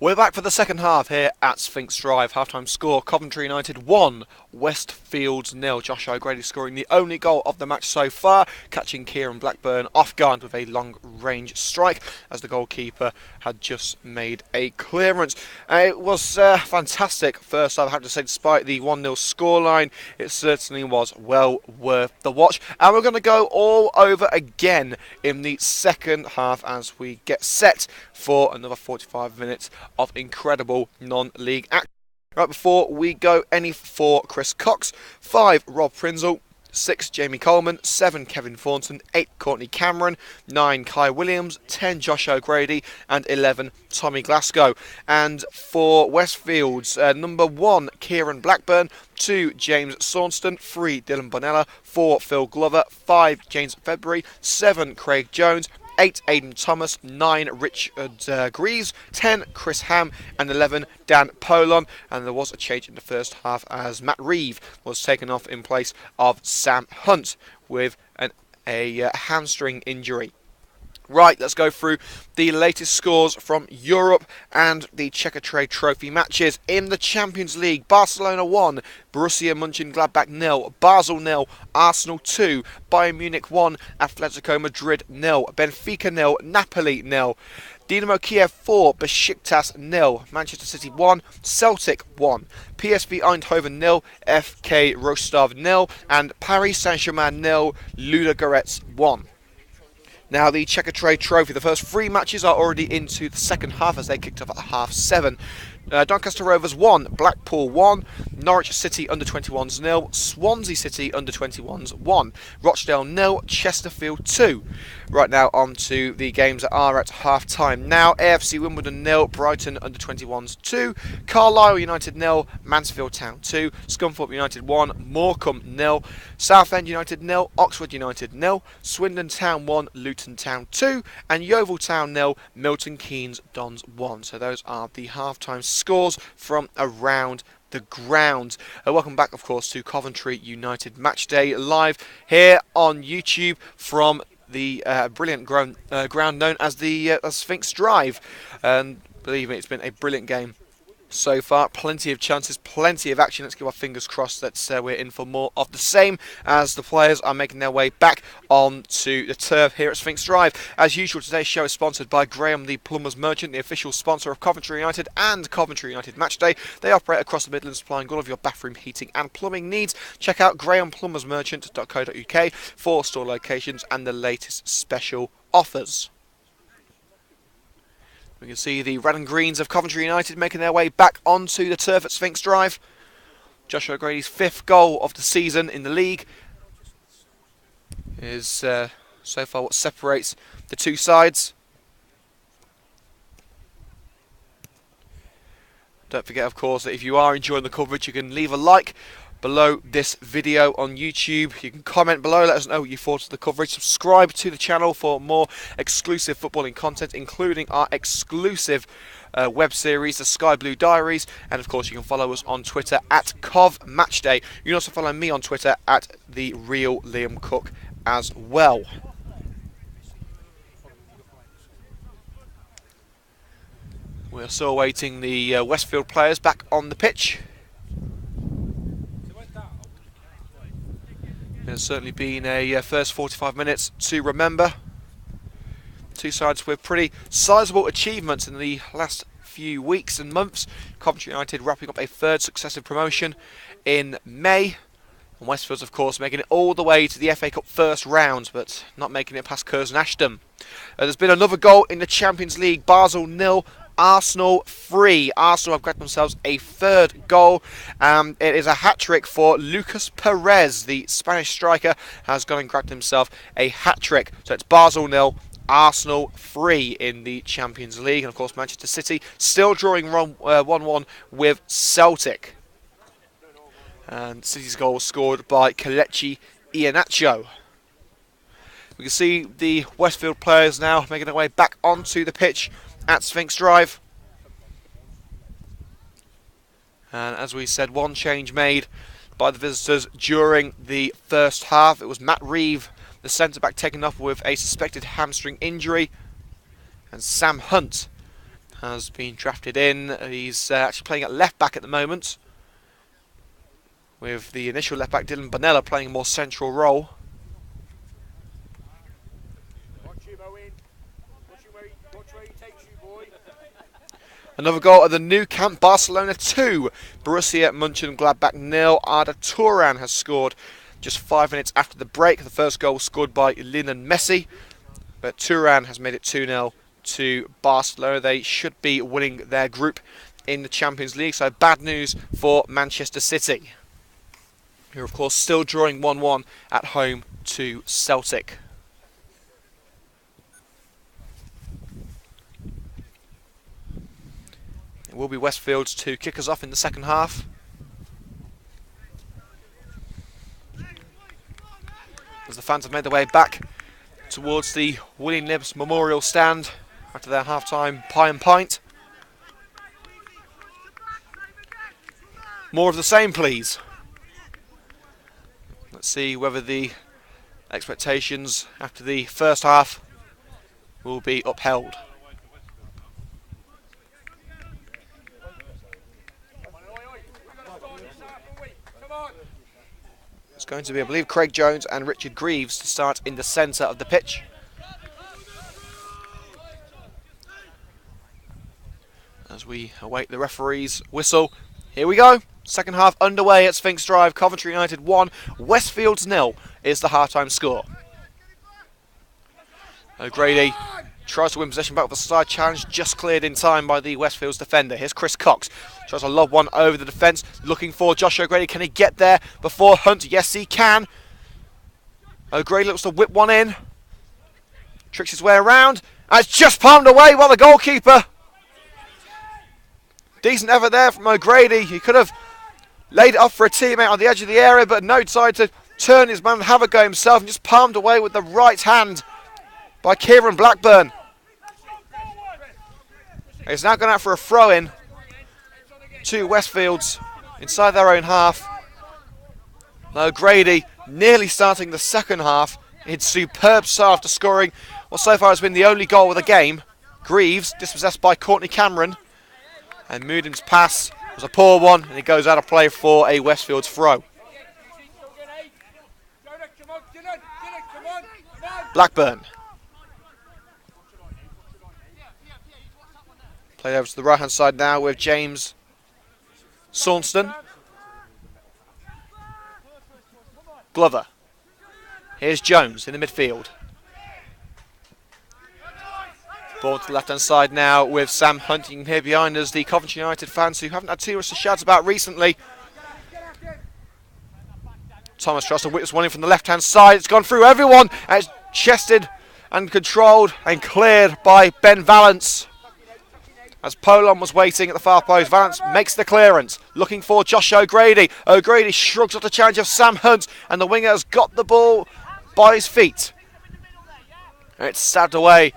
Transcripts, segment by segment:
We're back for the second half here at Sphinx Drive. Half-time score, Coventry United 1, Westfields 0. Josh O'Grady scoring the only goal of the match so far, catching Kieran Blackburn off guard with a long-range strike as the goalkeeper had just made a clearance. It was fantastic first half, I have to say, despite the 1-0 scoreline. It certainly was well worth the watch. And we're going to go all over again in the second half as we get set for another 45 minutes of incredible non-league action. Right, before we go, any for Chris Cox, 5 Rob Prinzel, 6 Jamie Coleman, 7 Kevin Thornton, 8 Courtney Cameron, 9 Kai Williams, 10 Josh O'Grady and 11 Tommy Glasgow. And for Westfields, number 1 Kieran Blackburn, 2 James Saunston, 3 Dylan Bonella, 4 Phil Glover, 5 James February, 7 Craig Jones, 8 Aidan Thomas, 9 Richard Greaves, 10 Chris Ham and 11 Dan Polon. And there was a change in the first half as Matt Reeve was taken off in place of Sam Hunt with a hamstring injury. Right, let's go through the latest scores from Europe and the Checkatrade Trophy matches. In the Champions League, Barcelona 1, Borussia Mönchengladbach 0, Basel 0, Arsenal 2, Bayern Munich 1, Atletico Madrid 0, Benfica 0, Napoli 0, Dinamo Kiev 4, Besiktas 0, Manchester City 1, Celtic 1, PSV Eindhoven 0, FK Rostov 0, and Paris Saint-Germain 0, Ludogorets 1. Now, the Checkatrade Trophy, the first 3 matches are already into the second half as they kicked off at 7:30. Doncaster Rovers 1, Blackpool 1, Norwich City under-21s 0, Swansea City under-21s 1, Rochdale 0, Chesterfield 2. Right now on to the games that are at half-time. Now, AFC Wimbledon 0, Brighton under-21s 2, Carlisle United 0, Mansfield Town 2, Scunthorpe United 1, Morecambe 0, Southend United 0, Oxford United 0, Swindon Town 1, Luton Town 2, and Yeovil Town 0, Milton Keynes Dons 1. So those are the half-time scores from around the ground. Welcome back, of course, to Coventry United Match Day live here on YouTube from the brilliant ground known as the Sphinx Drive. And believe me, it's been a brilliant game so far. Plenty of chances, plenty of action. Let's keep our fingers crossed that we're in for more of the same as the players are making their way back onto the turf here at Sphinx Drive. As usual, today's show is sponsored by Graham the Plumbers Merchant, the official sponsor of Coventry United and Coventry United Matchday. They operate across the Midlands, supplying all of your bathroom, heating and plumbing needs. Check out grahamplumbersmerchant.co.uk for store locations and the latest special offers. We can see the red and greens of Coventry United making their way back onto the turf at Sphinx Drive. Joshua O'Grady's 5th goal of the season in the league is so far what separates the two sides. Don't forget, of course, that if you are enjoying the coverage, you can leave a like below this video on YouTube. You can comment below, let us know what you thought of the coverage. Subscribe to the channel for more exclusive footballing content, including our exclusive web series, the Sky Blue Diaries. And of course, you can follow us on Twitter at CovMatchday. You can also follow me on Twitter at the Real Liam Cook as well. We're still awaiting the Westfield players back on the pitch. It's certainly been a first 45 minutes to remember. Two sides with pretty sizable achievements in the last few weeks and months. Coventry United wrapping up a 3rd successive promotion in May. And Westfields, of course, making it all the way to the FA Cup first round, but not making it past Curzon Ashton. There's been another goal in the Champions League. Basel 0. Arsenal 3. Arsenal have grabbed themselves a 3rd goal. It is a hat-trick for Lucas Perez. The Spanish striker has gone and grabbed himself a hat-trick. So it's Basel 0, Arsenal 3 in the Champions League. And of course, Manchester City still drawing 1-1 with Celtic. And City's goal was scored by Kelechi Iheanacho. We can see the Westfield players now making their way back onto the pitch at Sphinx Drive. And as we said, one change made by the visitors during the first half. It was Matt Reeve, the centre-back, taken off with a suspected hamstring injury. And Sam Hunt has been drafted in. He's actually playing at left back at the moment, with the initial left back Dylan Bonella playing a more central role. Another goal at the Nou Camp, Barcelona 2, Borussia Mönchengladbach 0. Arda Turan has scored just 5 minutes after the break. The first goal was scored by Lionel Messi, but Turan has made it 2-0 to Barcelona. They should be winning their group in the Champions League, so bad news for Manchester City, who are of course still drawing 1-1 at home to Celtic. It will be Westfields to kick us off in the second half. As the fans have made their way back towards the Willie Knibbs Memorial Stand after their half-time pie and pint. More of the same, please. Let's see whether the expectations after the first half will be upheld. It's going to be, I believe, Craig Jones and Richard Greaves to start in the centre of the pitch. As we await the referee's whistle. Here we go. Second half underway at Sphinx Drive. Coventry United 1, Westfields 0 is the half-time score. O'Grady tries to win possession back with a side challenge, just cleared in time by the Westfields defender. Here's Chris Cox. Tries to lob one over the defence, looking for Josh O'Grady. Can he get there before Hunt? Yes, he can. O'Grady looks to whip one in. Tricks his way around. And it's just palmed away by the goalkeeper. Decent effort there from O'Grady. He could have laid it off for a teammate on the edge of the area, but no, decided to turn his man and have a go himself, and just palmed away with the right hand by Kieran Blackburn. He's now gone out for a throw-in to Westfields inside their own half. O'Grady nearly starting the second half in superb start after scoring what so far has been the only goal of the game. Greaves dispossessed by Courtney Cameron, and Moodin's pass was a poor one, and he goes out of play for a Westfields throw. Blackburn. Played over to the right-hand side now with James Saunston. Glover. Here's Jones in the midfield. Ball to the left-hand side now with Sam Hunt. You can hear behind us the Coventry United fans who haven't had too much to shout about recently. Thomas tries to witness one in from the left-hand side. It's gone through everyone. And it's chested and controlled and cleared by Ben Vallance. As Polon was waiting at the far post, Vallance makes the clearance, looking for Josh O'Grady. O'Grady shrugs off the challenge of Sam Hunt, and the winger has got the ball by his feet. And it's stabbed away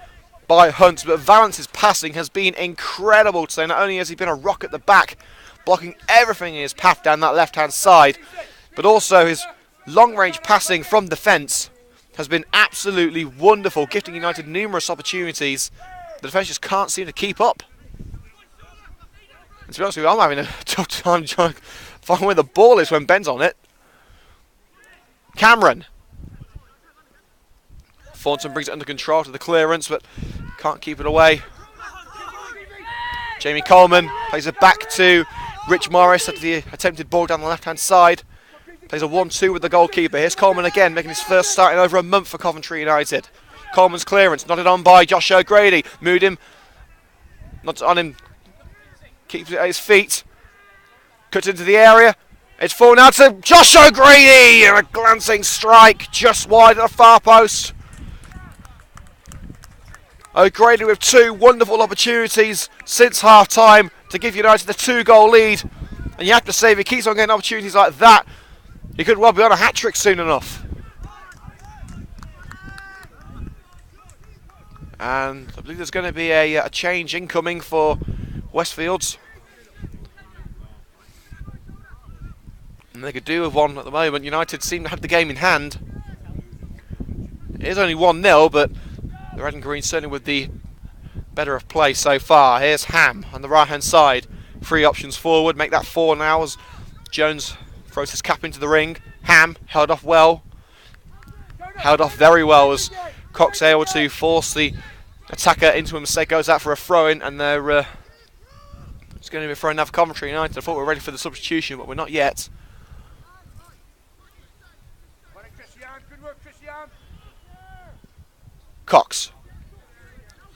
by Hunt, but Vallance's passing has been incredible today. Not only has he been a rock at the back, blocking everything in his path down that left-hand side, but also his long-range passing from defence has been absolutely wonderful, gifting United numerous opportunities. The defence just can't seem to keep up. And to be honest with you, I'm having a tough time trying to find where the ball is when Ben's on it. Cameron. Thornton brings it under control to the clearance, but can't keep it away. Jamie Coleman plays it back to Rich Morris at the attempted ball down the left-hand side. Plays a 1-2 with the goalkeeper. Here's Coleman again, making his first start in over a month for Coventry United. Coleman's clearance, nodded on by Josh O'Grady. Moved him, not on him, keeps it at his feet. Cuts into the area. It's fallen out to Josh O'Grady! A glancing strike just wide of the far post. O'Grady with two wonderful opportunities since half-time to give United the 2-goal lead. And you have to say, if he keeps on getting opportunities like that, he could well be on a hat-trick soon enough. And I believe there's going to be a change incoming for Westfields. And they could do with one at the moment. United seem to have the game in hand. It is only 1-0, but the red and green certainly with the better of play so far. Here's Ham on the right hand side. 3 options forward, make that 4 now as Jones throws his cap into the ring. Ham held off well. Held off very well as Cox able to force the attacker into a mistake. Goes out for a throw-in, and it's going to be throwing now for Coventry United. I thought we were ready for the substitution, but we're not yet. Cox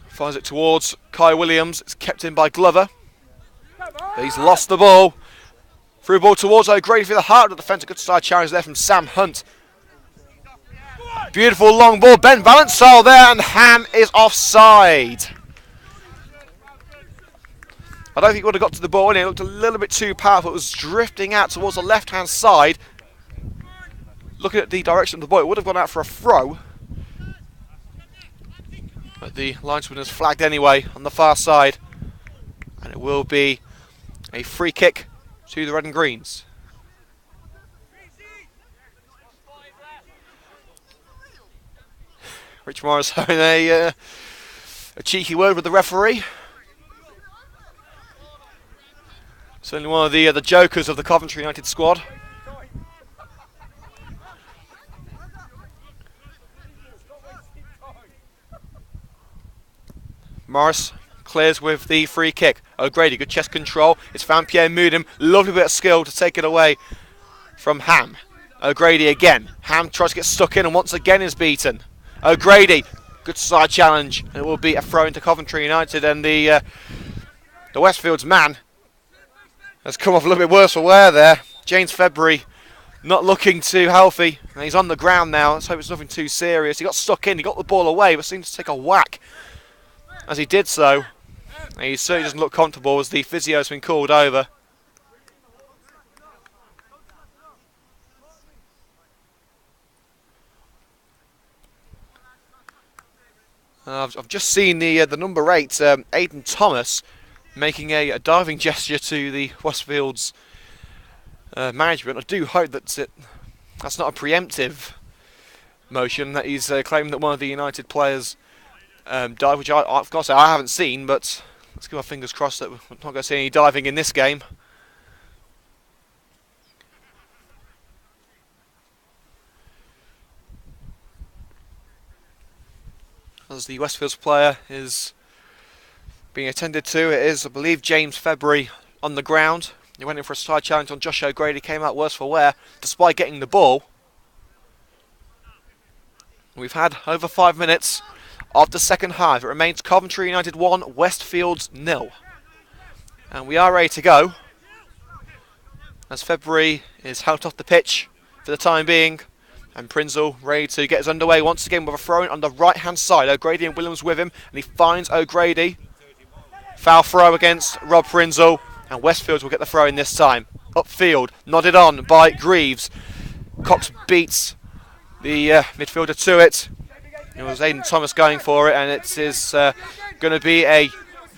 fires it towards Kai Williams. It's kept in by Glover. He's lost the ball. Through ball towards O'Grady for the heart of the defence. A good side challenge there from Sam Hunt. Beautiful long ball. Ben Valensole there, and Ham is offside. I don't think he would have got to the ball, and it looked a little bit too powerful. It was drifting out towards the left-hand side. Looking at the direction of the ball, it would have gone out for a throw. But the linesman has flagged anyway on the far side. And it will be a free kick to the Red and Greens. Rich Morris having a cheeky word with the referee. Certainly one of the jokers of the Coventry United squad. Morris clears with the free kick. O'Grady, good chest control. It's found Pierre Moodham. Lovely bit of skill to take it away from Ham. O'Grady again. Ham tries to get stuck in and once again is beaten. O'Grady, good side challenge. And it will be a throw into Coventry United, and the Westfields man has come off a little bit worse for wear there. James February not looking too healthy. And he's on the ground now. Let's hope it's nothing too serious. He got stuck in. He got the ball away, but seemed to take a whack as he did so. And he certainly doesn't look comfortable as the physio's been called over. I've just seen the number 8, Aidan Thomas, making a diving gesture to the Westfields management. I do hope that's not a preemptive motion, that he's claiming that one of the United players dived, which I've got to say I haven't seen, but let's keep our fingers crossed that we're not going to see any diving in this game. As the Westfields player is being attended to, it is, I believe, James February on the ground. He went in for a side challenge on Josh O'Grady, came out worse for wear, despite getting the ball. We've had over 5 minutes of the second half. It remains Coventry United 1, Westfields 0. And we are ready to go, as February is helped off the pitch for the time being. And Prinzel ready to get us underway once again with a throw in on the right hand side. O'Grady and Williams with him, and he finds O'Grady. Foul throw against Rob Prinzel, and Westfields will get the throw in this time. Upfield, nodded on by Greaves. Cox beats the midfielder to it. It was Aidan Thomas going for it, and it is going to be a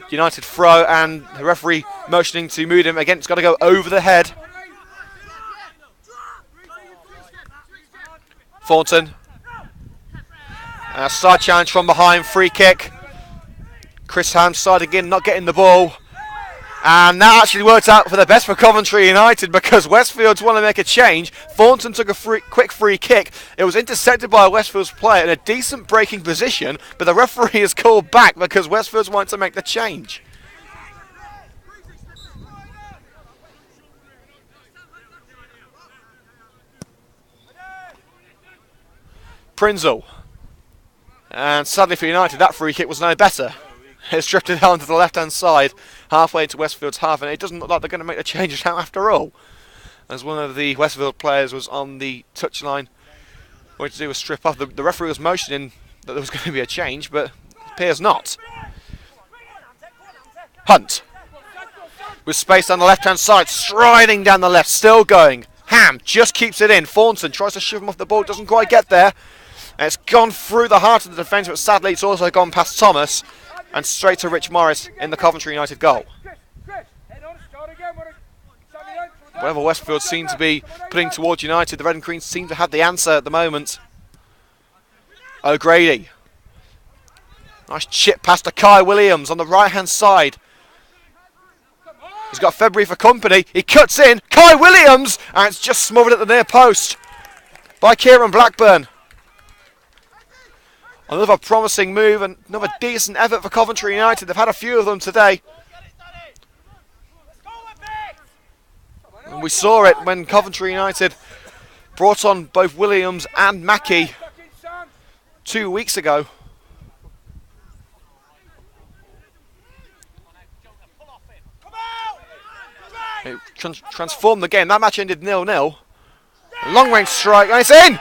United throw, and the referee motioning to Moodham. Again, it's got to go over the head. Thornton. A side challenge from behind, free kick. Chris Ham side again, not getting the ball. And that actually worked out for the best for Coventry United, because Westfields want to make a change. Thornton took a quick free kick. It was intercepted by a Westfields player in a decent breaking position, but the referee has called back because Westfields wanted to make the change. Prinzel. And sadly for United, that free kick was no better. It's drifted down to the left-hand side, halfway into Westfield's half, and it doesn't look like they're going to make the changes now after all. As one of the Westfield players was on the touchline, wanted to do a strip off. The referee was motioning that there was going to be a change, but it appears not. Hunt. With space on the left-hand side, striding down the left, still going. Ham just keeps it in. Thornton tries to shove him off the ball, doesn't quite get there. And it's gone through the heart of the defence, but sadly it's also gone past Thomas and straight to Rich Morris in the Coventry United goal. Whatever Westfield seem to be putting towards United, the Red and Greens seem to have the answer at the moment. O'Grady. Nice chip pass to Kai Williams on the right-hand side. He's got February for company. He cuts in. Kai Williams! And it's just smothered at the near post by Kieran Blackburn. Another promising move and another decent effort for Coventry United. They've had a few of them today. And we saw it when Coventry United brought on both Williams and Mackey 2 weeks ago. It transformed the game. That match ended 0-0. Long range strike, and it's in!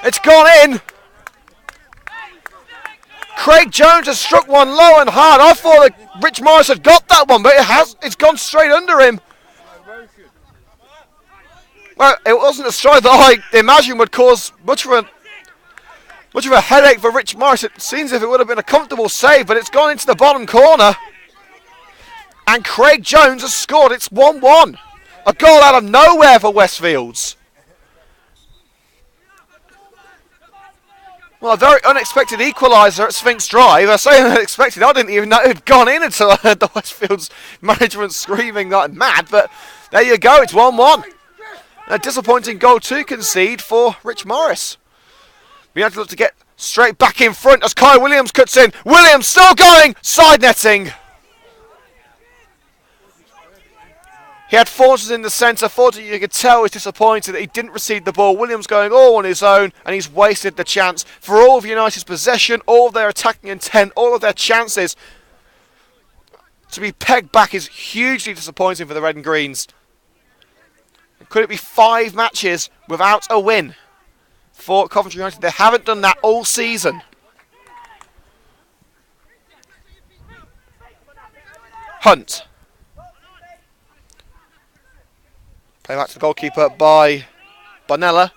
It's gone in! Craig Jones has struck one low and hard. I thought that Rich Morris had got that one, but it's gone straight under him. Well, it wasn't a strike that I imagine would cause much of a headache for Rich Morris. It seems as if it would have been a comfortable save, but it's gone into the bottom corner. And Craig Jones has scored. It's 1-1. A goal out of nowhere for Westfields. Well, a very unexpected equaliser at Sphinx Drive. I say unexpected. I didn't even know it had gone in until I heard the Westfields management screaming like mad. But there you go. It's 1-1. A disappointing goal to concede for Rich Morris. We have to look to get straight back in front as Kai Williams cuts in. Williams still going. Side netting. He had Thornton in the centre. Thornton, you could tell, was disappointed that he didn't receive the ball. Williams going all on his own, and he's wasted the chance. For all of United's possession, all of their attacking intent, all of their chances, to be pegged back is hugely disappointing for the Red and Greens. Could it be 5 matches without a win for Coventry United? They haven't done that all season. Hunt. Play back to the goalkeeper by Bonella.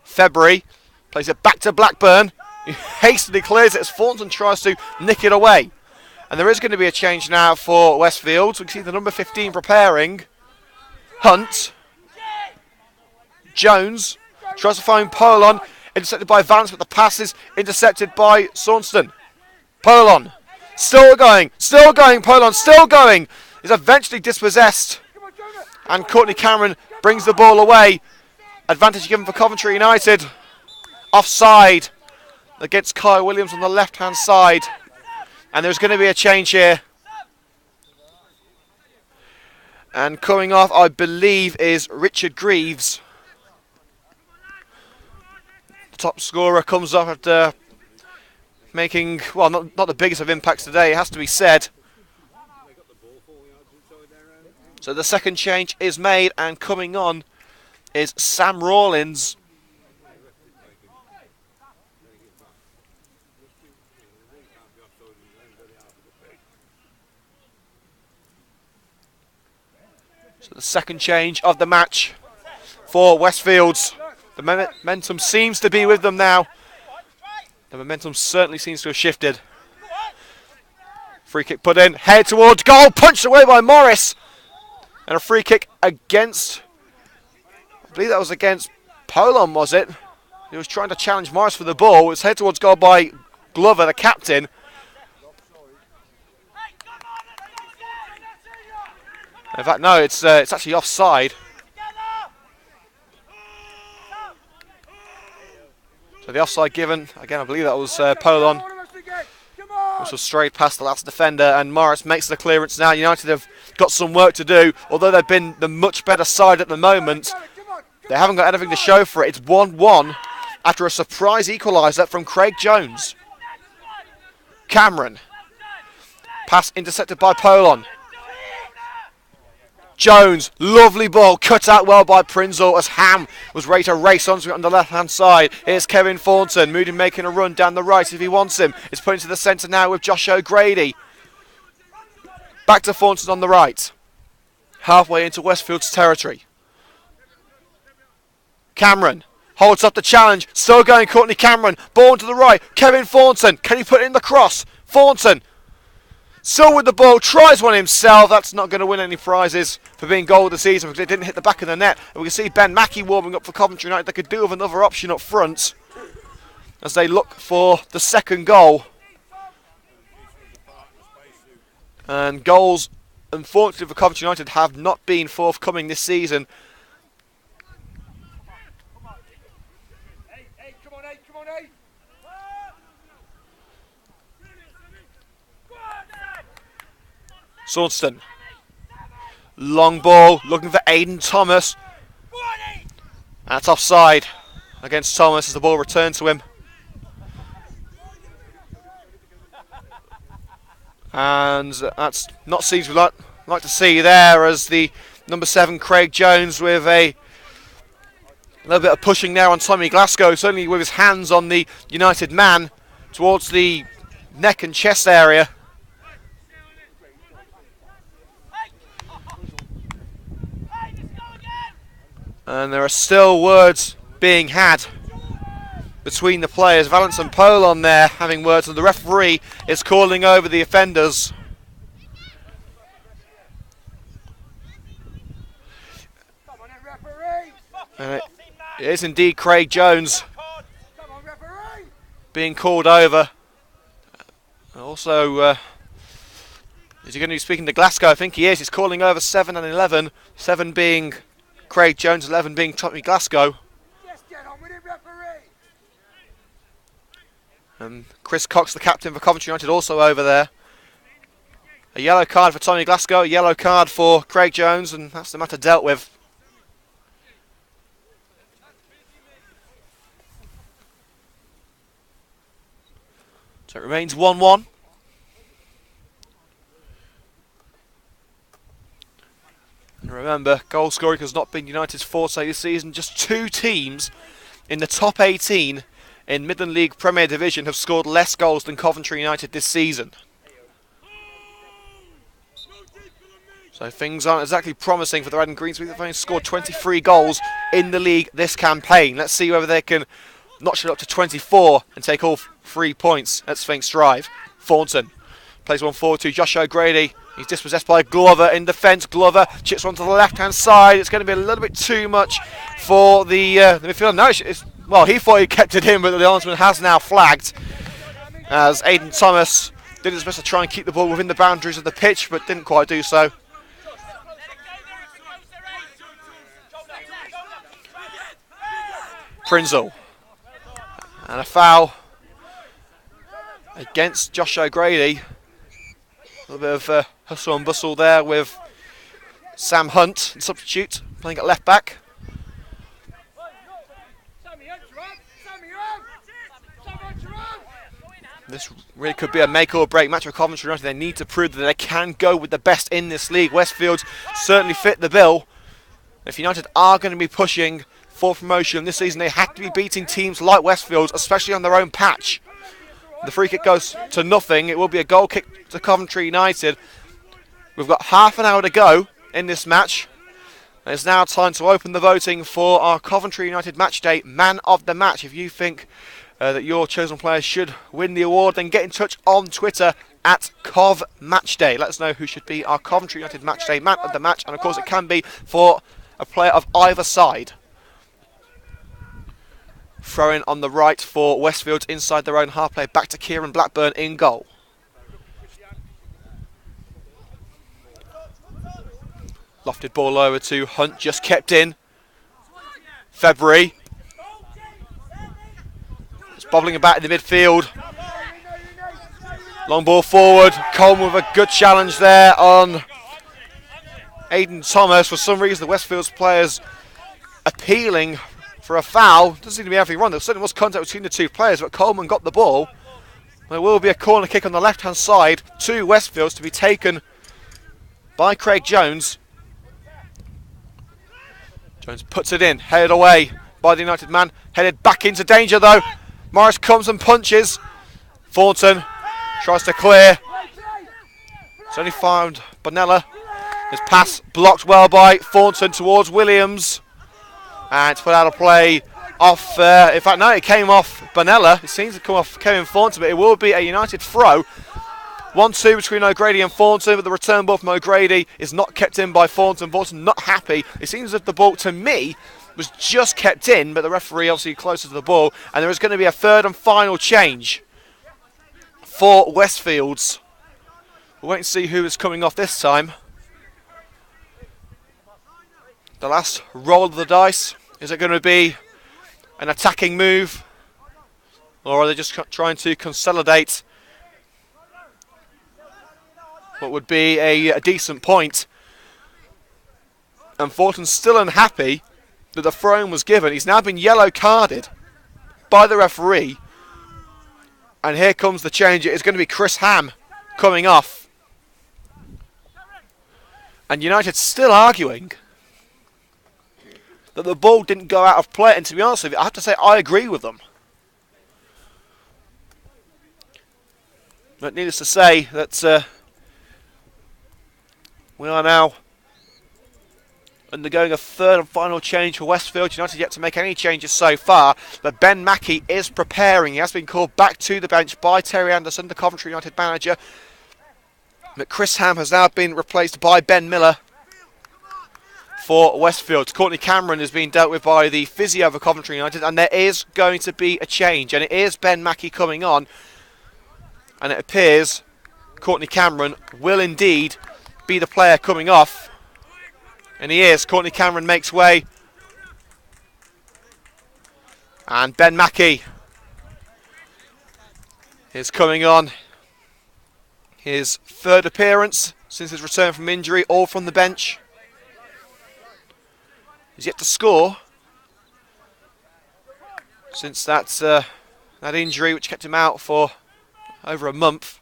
February plays it back to Blackburn. He hastily clears it as Thornton tries to nick it away. And there is going to be a change now for Westfields. We can see the number 15 preparing. Hunt. Jones tries to find Polon. Intercepted by Vance, but the pass is intercepted by Saunston. Polon. Still going. Polon still going. Is eventually dispossessed. And Courtney Cameron brings the ball away. Advantage given for Coventry United. Offside against Kai Williams on the left-hand side. And there's going to be a change here. And coming off, I believe, is Richard Greaves. The top scorer comes off after making, well, not the biggest of impacts today, it has to be said. So the second change is made, and coming on is Sam Rawlins. So the second change of the match for Westfields. The momentum seems to be with them now. The momentum certainly seems to have shifted. Free kick put in, head towards goal, punched away by Morris. And a free kick against, I believe that was against Polon, was it? He was trying to challenge Morris for the ball. It was head towards goal by Glover, the captain. In fact, no, it's actually offside. So the offside given, again, I believe that was Polon. Which was straight past the last defender, and Morris makes the clearance now. United have got some work to do. Although they've been the much better side at the moment, they haven't got anything to show for it. It's 1-1 after a surprise equaliser from Craig Jones. Cameron. Pass intercepted by Polon. Jones, lovely ball, cut out well by Prinzel as Ham was ready to race onto it on the left-hand side. Here's Kevin Thornton, Moody making a run down the right if he wants him. It's put into the centre now with Josh O'Grady. Back to Thornton on the right. Halfway into Westfield's territory. Cameron holds up the challenge, still going Courtney Cameron, ball to the right. Kevin Thornton, can he put in the cross? Thornton. Still with the ball, tries one himself. That's not going to win any prizes for being goal of the season because it didn't hit the back of the net. And we can see Ben Mackey warming up for Coventry United. They could do with another option up front as they look for the second goal. And goals, unfortunately for Coventry United, have not been forthcoming this season. Swanston. Long ball, looking for Aidan Thomas. That's offside against Thomas as the ball returned to him. And that's not scenes we'd like to see there, as the number 7 Craig Jones with a little bit of pushing there on Tommy Glasgow, certainly with his hands on the United man towards the neck and chest area. And there are still words being had between the players. Valence and Pole on there having words, and the referee is calling over the offenders. And it is indeed Craig Jones being called over. Also, is he going to be speaking to Glasgow? I think he is. He's calling over 7 and 11. 7 being Craig Jones, 11 being Tommy Glasgow. And Chris Cox, the captain for Coventry United, also over there. A yellow card for Tommy Glasgow, a yellow card for Craig Jones, and that's the matter dealt with. So it remains 1-1. And remember, goal scoring has not been United's forte this season. Just 2 teams in the top 18 in Midland League Premier Division have scored less goals than Coventry United this season. So things aren't exactly promising for the Red and Greens. They've only scored 23 goals in the league this campaign. Let's see whether they can notch it up to 24 and take all 3 points at Sphinx Drive. Thornton plays one forward to Josh O'Grady. He's dispossessed by Glover in defence. Glover chips one to the left-hand side. It's going to be a little bit too much for the midfielder. No, well, he thought he kept it in, but the linesman has now flagged, as Aidan Thomas did his best to try and keep the ball within the boundaries of the pitch, but didn't quite do so. Prinzel. And a foul against Josh O'Grady. A little bit of hustle and bustle there with Sam Hunt, substitute, playing at left back. This really could be a make or break match for Coventry United. They need to prove that they can go with the best in this league. Westfields certainly fit the bill. If United are going to be pushing for promotion this season, they have to be beating teams like Westfields, especially on their own patch. The free kick goes to nothing. It will be a goal kick to Coventry United. We've got half an hour to go in this match. It's now time to open the voting for our Coventry United Matchday Man of the Match. If you think that your chosen player should win the award, then get in touch on Twitter at CovMatchday. Let us know who should be our Coventry United Matchday Man of the Match, and of course it can be for a player of either side. Throw in on the right for Westfields inside their own half, play back to Kieran Blackburn in goal. Lofted ball over to Hunt, just kept in. February. It's bobbling about in the midfield. Long ball forward. Coleman with a good challenge there on Aidan Thomas. For some reason, the Westfields players appealing for a foul. Doesn't seem to be anything wrong. There certainly was contact between the 2 players, but Coleman got the ball. There will be a corner kick on the left-hand side to Westfields to be taken by Craig Jones. Jones puts it in, headed away by the United man. Headed back into danger though. Morris comes and punches. Thornton tries to clear. It's only found Bonella. His pass blocked well by Thornton towards Williams. And it's put out of play off, in fact no, it came off Bonella. It seems to come off Kevin Thornton, but it will be a United throw. 1-2 between O'Grady and Thornton, but the return ball from O'Grady is not kept in by Thornton. Thornton not happy. It seems as if the ball, to me, was just kept in, but the referee obviously closer to the ball. And there is going to be a third and final change for Westfields. We'll wait and see who is coming off this time. The last roll of the dice. Is it going to be an attacking move? Or are they just trying to consolidate what would be a decent point? And Thornton's still unhappy that the throw-in was given. He's now been yellow carded by the referee. And here comes the change. It is going to be Chris Ham coming off. And United still arguing that the ball didn't go out of play. And to be honest with you, I have to say I agree with them. But needless to say that we are now undergoing a third and final change for Westfields. United yet to make any changes so far, but Ben Mackey is preparing. He has been called back to the bench by Terry Anderson, the Coventry United manager. But Chris Ham has now been replaced by Ben Miller for Westfields. Courtney Cameron is being dealt with by the physio for Coventry United, and there is going to be a change, and it is Ben Mackey coming on, and it appears Courtney Cameron will indeed be the player coming off. And he is. Courtney Cameron makes way. And Ben Mackey is coming on. His third appearance since his return from injury, all from the bench. He's yet to score since that injury which kept him out for over a month.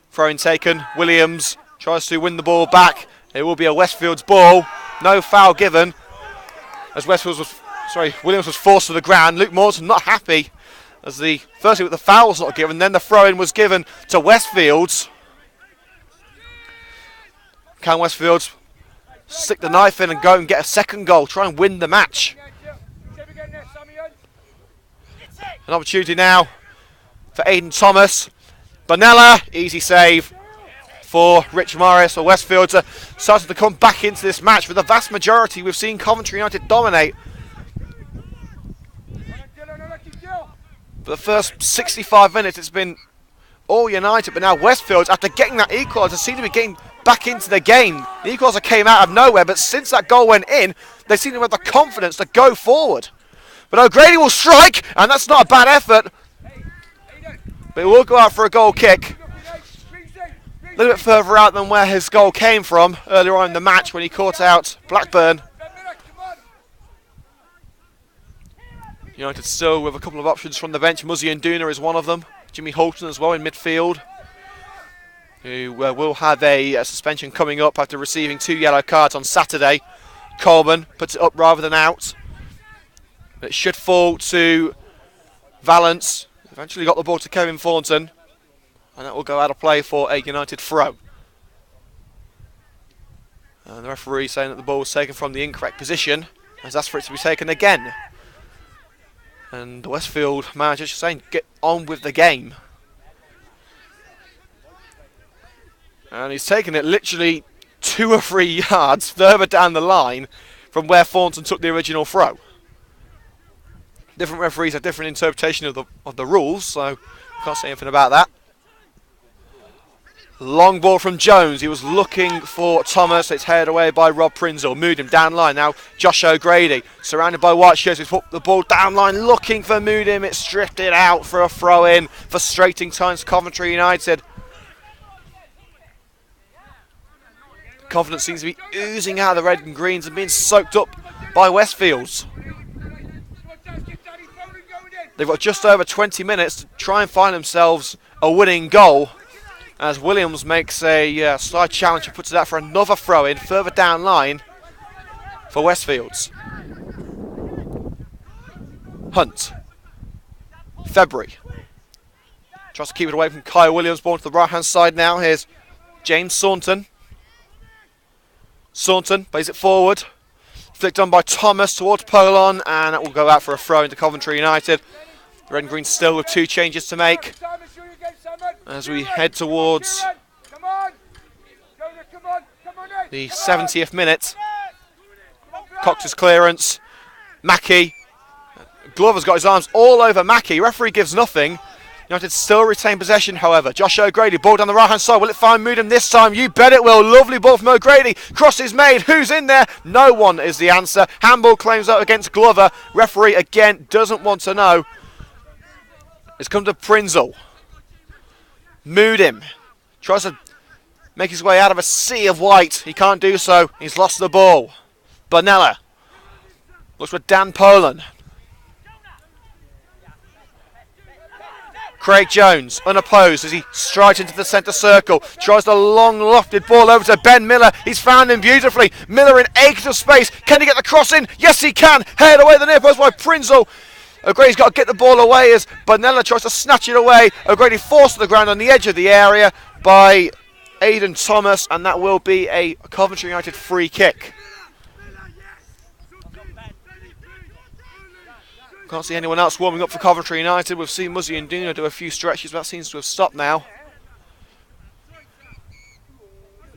Throw-in taken. Williams tries to win the ball back. It will be a Westfields ball. No foul given. As Williams was forced to the ground. Luke Morton not happy as firstly with the foul was not given, then the throw-in was given to Westfields. Can Westfields stick the knife in and go and get a second goal, try and win the match? An opportunity now for Aidan Thomas. Bonella, easy save for Rich Morris. For Westfields started to come back into this match. For the vast majority, we've seen Coventry United dominate. For the first 65 minutes, it's been all United, but now Westfields, after getting that equaliser, seem to be getting back into the game. The equaliser came out of nowhere, but since that goal went in, they seem to have the confidence to go forward. But O'Grady will strike, and that's not a bad effort. But he will go out for a goal kick. A little bit further out than where his goal came from earlier on in the match when he caught out Blackburn. United still with a couple of options from the bench. Muzzy and Duna is one of them. Jimmy Holton as well in midfield, who will have a suspension coming up after receiving 2 yellow cards on Saturday. Coleman puts it up rather than out. It should fall to Valance. Eventually got the ball to Kevin Thornton, and that will go out of play for a United throw. And the referee saying that the ball was taken from the incorrect position, has asked for it to be taken again. And the Westfield manager just saying, get on with the game. And he's taken it literally 2 or 3 yards further down the line from where Thornton took the original throw. Different referees have different interpretation of the rules, so can't say anything about that. Long ball from Jones. He was looking for Thomas. It's headed away by Rob Prinzel. Moved him down line. Now Josh O'Grady, surrounded by white shirts. He's put the ball down line, looking for Moodim. It's stripped it out for a throw-in. Frustrating times for Coventry United. Confidence seems to be oozing out of the red and greens and being soaked up by Westfields. They've got just over 20 minutes to try and find themselves a winning goal, as Williams makes a slight challenge and puts it out for another throw-in further down line for Westfields. Hunt. February. Tries to keep it away from Kyle Williams. Ball to the right-hand side now. Here's James Saunton. Saunton plays it forward. Flicked on by Thomas towards Polon, and that will go out for a throw into Coventry United. The red and green still with 2 changes to make as we head towards the 70th minute. Cox's clearance. Mackey. Glover's got his arms all over Mackey. Referee gives nothing. United still retain possession, however. Josh O'Grady, ball down the right-hand side. Will it find Moodham this time? You bet it will. Lovely ball from O'Grady. Cross is made. Who's in there? No one is the answer. Handball claims out against Glover. Referee, again, doesn't want to know. It's come to Prinzel. Moodham tries to make his way out of a sea of white. He can't do so. He's lost the ball. Bonella looks for Dan Poland. Craig Jones, unopposed as he strides into the centre circle. Tries the long lofted ball over to Ben Miller. He's found him beautifully. Miller in acres of space. Can he get the cross in? Yes, he can. Headed away the near post by Prinzel. O'Grady's got to get the ball away as Bonella tries to snatch it away. O'Grady forced to the ground on the edge of the area by Aidan Thomas, and that will be a Coventry United free kick. Can't see anyone else warming up for Coventry United. We've seen Muzzy and Duna do a few stretches, but that seems to have stopped now.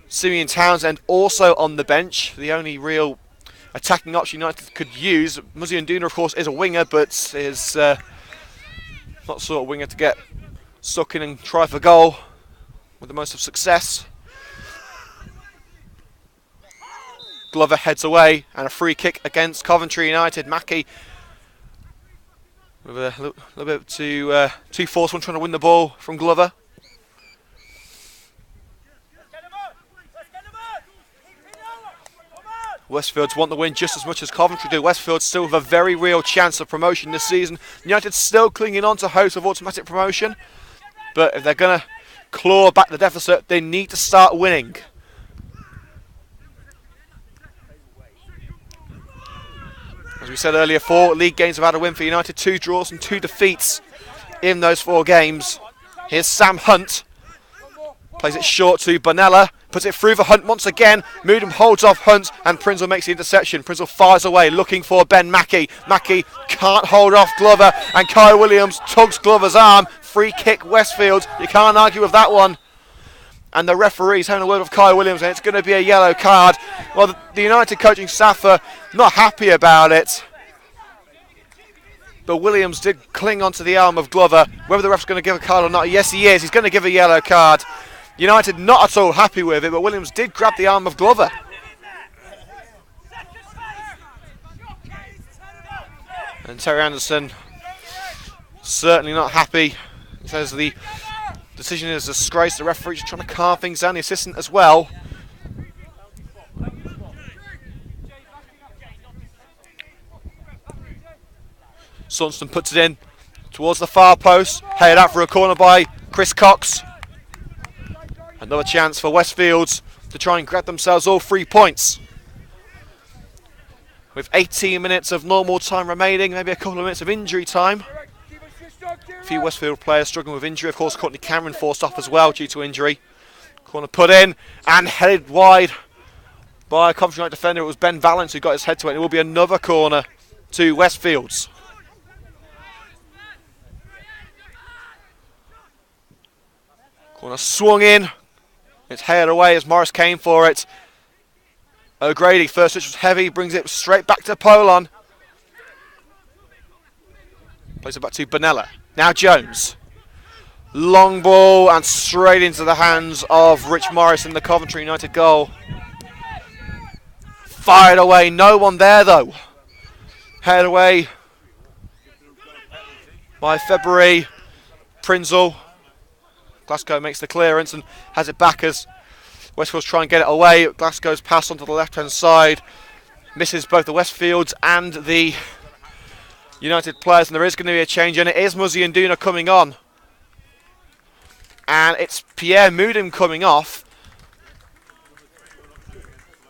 Simeon Townsend also on the bench, the only real attacking option United could use. Muzzy and Duna, of course, is a winger, but is not the sort of winger to get stuck in and try for goal with the most of success. Glover heads away, and a free kick against Coventry United. Mackie with a little bit too forceful, trying to win the ball from Glover. Westfields want the win just as much as Coventry do. Westfields still have a very real chance of promotion this season. United still clinging on to hopes of automatic promotion. But if they're going to claw back the deficit, they need to start winning. As we said earlier, 4 league games have had a win for United, 2 draws and 2 defeats in those 4 games. Here's Sam Hunt. Plays it short to Bonella. Puts it through for Hunt once again. Moodham holds off Hunt and Prinzel makes the interception. Prinzel fires away looking for Ben Mackie. Mackie can't hold off Glover and Kai Williams tugs Glover's arm. Free kick Westfields. You can't argue with that one. And the referee's having a word with Kai Williams and it's going to be a yellow card. Well, the United coaching staff are not happy about it. But Williams did cling onto the arm of Glover. Whether the ref's going to give a card or not, yes he is. He's going to give a yellow card. United not at all happy with it, but Williams did grab the arm of Glover. And Terry Anderson certainly not happy. He says the decision is a disgrace. The referee's trying to calm things down, the assistant as well. Sonston puts it in towards the far post, headed out for a corner by Chris Cox. Another chance for Westfields to try and grab themselves all 3 points. With 18 minutes of normal time remaining, maybe a couple of minutes of injury time. A few Westfield players struggling with injury. Of course, Courtney Cameron forced off as well due to injury. Corner put in and headed wide by a Coventry United defender. It was Ben Valance who got his head to it. It will be another corner to Westfields. Corner swung in. It's headed away as Morris came for it. O'Grady, first touch was heavy, brings it straight back to Polon. Plays it back to Bonella. Now Jones. Long ball and straight into the hands of Rich Morris in the Coventry United goal. Fired away, no one there though. Headed away by February. Prinzel. Glasgow makes the clearance and has it back as Westfields try and get it away. Glasgow's pass onto the left-hand side. Misses both the Westfields and the United players, and there is going to be a change, and it is Muzzy and Duna coming on. And it's Pierre Moodham coming off.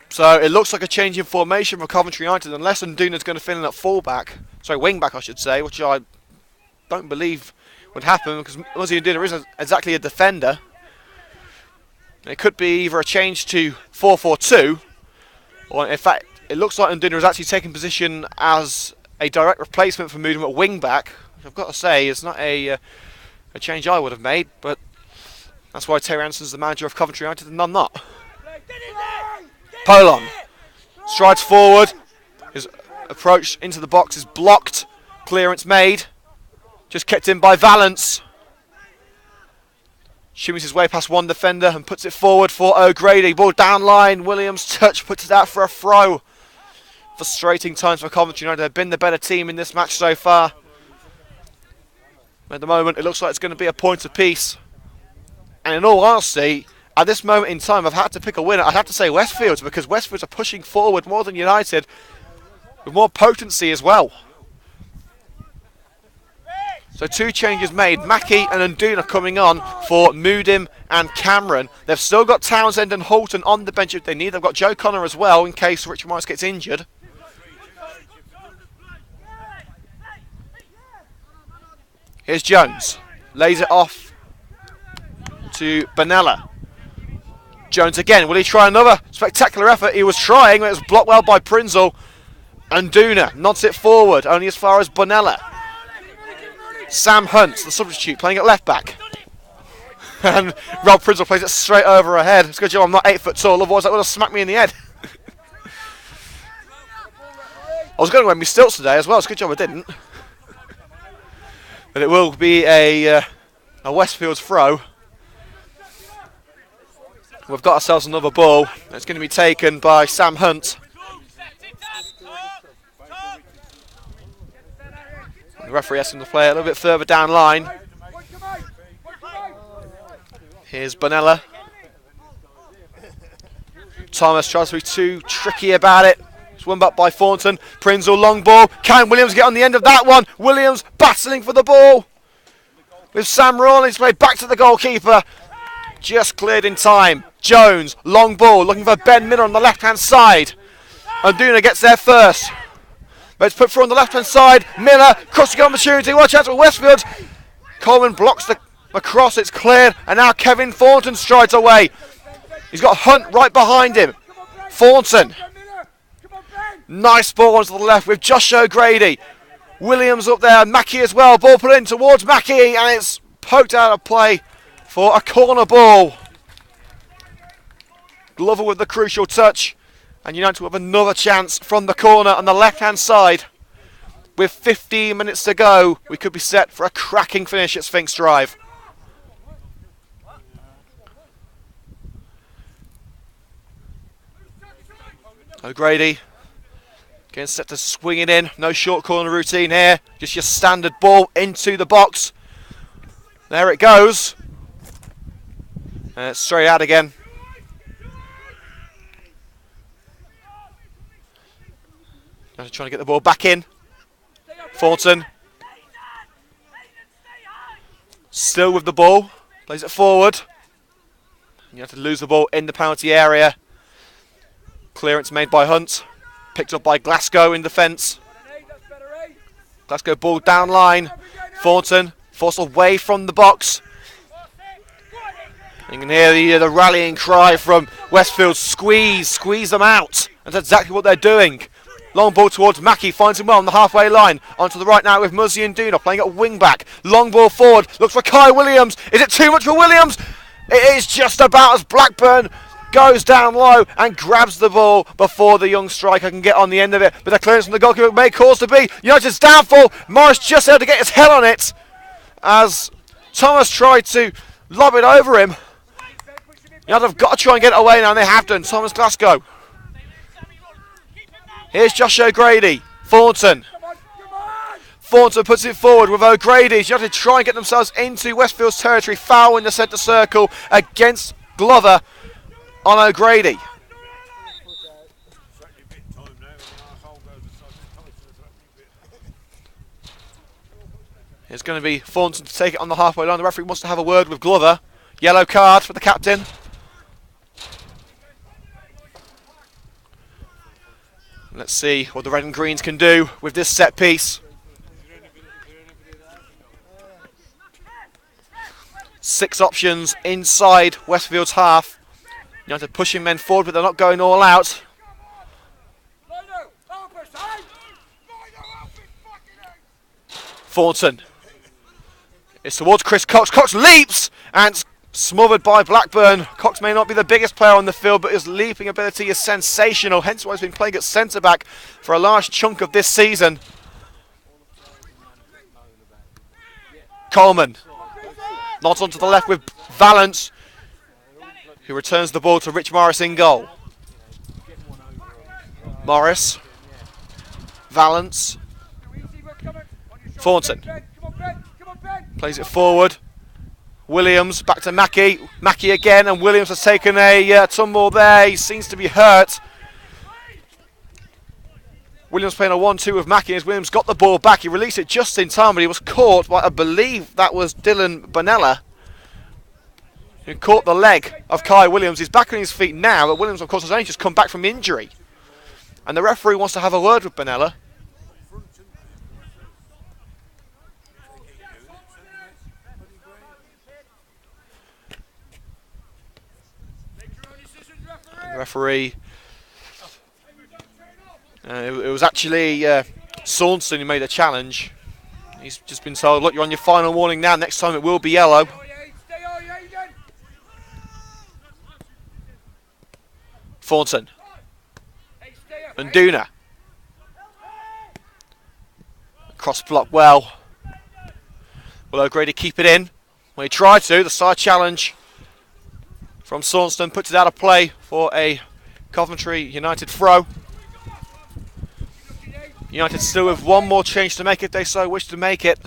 So it looks like a change in formation for Coventry United, unless Nduna's going to fill in at full-back. Sorry, wing-back I should say, which I don't believe would happen because Muzzy and Duna isn't exactly a defender. It could be either a change to 4-4-2, or in fact, it looks like Nduna is actually taking position as a direct replacement for Moodham at wing-back. I've got to say, it's not a change I would have made, but that's why Terry Anderson's the manager of Coventry United and I'm not. Polon strides forward. His approach into the box is blocked. Clearance made. Just kept in by Valance. Shimmies his way past one defender and puts it forward for O'Grady. Ball down line. Williams touch, puts it out for a throw. Frustrating times for Coventry United. They've been the better team in this match so far. At the moment, it looks like it's going to be a point apiece. And in all honesty, at this moment in time, I've had to pick a winner. I'd have to say Westfields, because Westfields are pushing forward more than United, with more potency as well. So 2 changes made. Mackie and Unduna coming on for Moodim and Cameron. They've still got Townsend and Holton on the bench if they need. They've got Joe Connor as well in case Richard Morris gets injured. Here's Jones. Lays it off to Benella. Jones again. Will he try another spectacular effort? He was trying, but it was blocked well by Prinzel. Unduna nods it forward, only as far as Benella. Sam Hunt, the substitute, playing at left back. And Rob Prinzel plays it straight over her head. It's a good job I'm not 8 foot tall, otherwise that would have smacked me in the head. I was going to wear my stilts today as well. It's a good job I didn't. But it will be a Westfields throw. We've got ourselves another ball. It's going to be taken by Sam Hunt. The referee asking the player a little bit further down line. Here's Bonella. Thomas tries to be too tricky about it. It's won back by Thornton. Prinzel, long ball. Can Williams get on the end of that one? Williams battling for the ball. With Sam Rawlings played back to the goalkeeper. Just cleared in time. Jones, long ball, looking for Ben Miller on the left-hand side. Unduna gets there first. But it's put through on the left-hand side. Miller, crossing opportunity. Watch out for Westfields. Coleman blocks the cross. It's cleared. And now Kevin Thornton strides away. He's got Hunt right behind him. Thornton. Nice ball onto the left with Josh O'Grady. Williams up there. Mackie as well. Ball put in towards Mackie. And it's poked out of play for a corner ball. Glover with the crucial touch. And United will have another chance from the corner on the left-hand side. With 15 minutes to go, we could be set for a cracking finish at Sphinx Drive. O'Grady getting set to swing it in. No short corner routine here. Just your standard ball into the box. There it goes. And it's straight out again. Trying to get the ball back in. Thornton. Still with the ball. Plays it forward. You have to lose the ball in the penalty area. Clearance made by Hunt. Picked up by Glasgow in defence. Glasgow ball down line. Thornton forced away from the box. You can hear the rallying cry from Westfield. Squeeze them out. That's exactly what they're doing. Long ball towards Mackie, finds him well on the halfway line. Onto the right now with Muzzy and Duna playing at wing back. Long ball forward, looks for Kai Williams. Is it too much for Williams? It is just about as Blackburn goes down low and grabs the ball before the young striker can get on the end of it. But the clearance from the goalkeeper may cause to be United's downfall. Morris just able to get his head on it as Thomas tried to lob it over him. United have got to try and get it away now, and they have done. Thomas Glasgow. Here's Josh O'Grady. Thornton. Thornton puts it forward with O'Grady. You have to try and get themselves into Westfield's territory. Foul in the centre circle against Glover on O'Grady. It's going to be Thornton to take it on the halfway line. The referee wants to have a word with Glover. Yellow card for the captain. Let's see what the red and greens can do with this set piece. 6 options inside Westfield's half. United pushing men forward, but they're not going all out. Thornton. It's towards Chris Cox. Cox leaps and smothered by Blackburn. Cox may not be the biggest player on the field, but his leaping ability is sensational. Hence why he's been playing at centre-back for a large chunk of this season. Coleman. Nods onto the left with Valance, who returns the ball to Rich Morris in goal. Morris. Valance. Thornton. Plays it forward. Williams back to Mackie. Mackie again, and Williams has taken a tumble there. He seems to be hurt. Williams playing a 1-2 with Mackie as Williams got the ball back. He released it just in time, but he was caught by, I believe that was Dylan Bonella, who caught the leg of Kai Williams. He's back on his feet now, but Williams, of course, has only just come back from injury. And the referee wants to have a word with Bonella. And the referee... it was actually Saunson who made a challenge. He's just been told, look, you're on your final warning now. Next time it will be yellow. Thornton. And Duna. Cross block well. Will O'Grady keep it in? Well, he tried to. The side challenge from Saunson puts it out of play for a Coventry United throw. United still with one more change to make if they so wish to make it.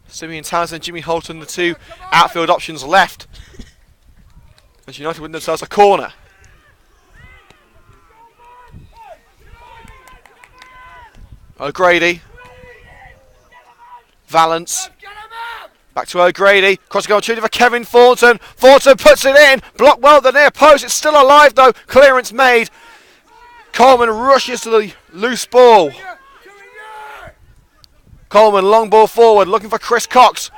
Simeon Townsend, Jimmy Holton, the two outfield options left. As United win themselves a corner. O'Grady. Valance. Back to O'Grady. Cross goal opportunity for Kevin Thornton. Thornton puts it in. Blocked well the near post. It's still alive though. Clearance made. Coleman rushes to the loose ball. Coleman, long ball forward, looking for Chris Cox.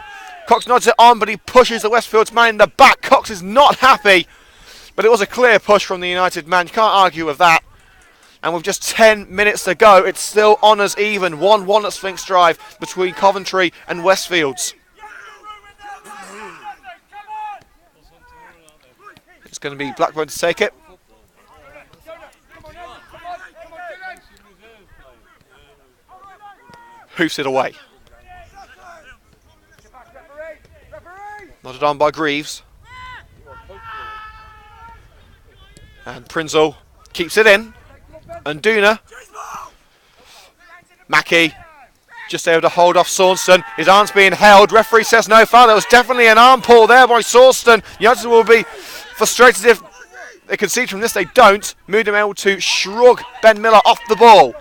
Cox nods it on, but he pushes the Westfields man in the back. Cox is not happy, but it was a clear push from the United man. You can't argue with that. And with just 10 minutes to go, it's still honours even. 1-1 at Sphinx Drive between Coventry and Westfields. It's going to be Blackburn to take it. Hoofs it away. Nodded on by Greaves. And Prinzel keeps it in. And Duna. Mackie just able to hold off Saunson. His arm's being held. Referee says no foul. There was definitely an arm pull there by Saunson. United will be frustrated if they concede from this. They don't. Moodham able to shrug Ben Miller off the ball.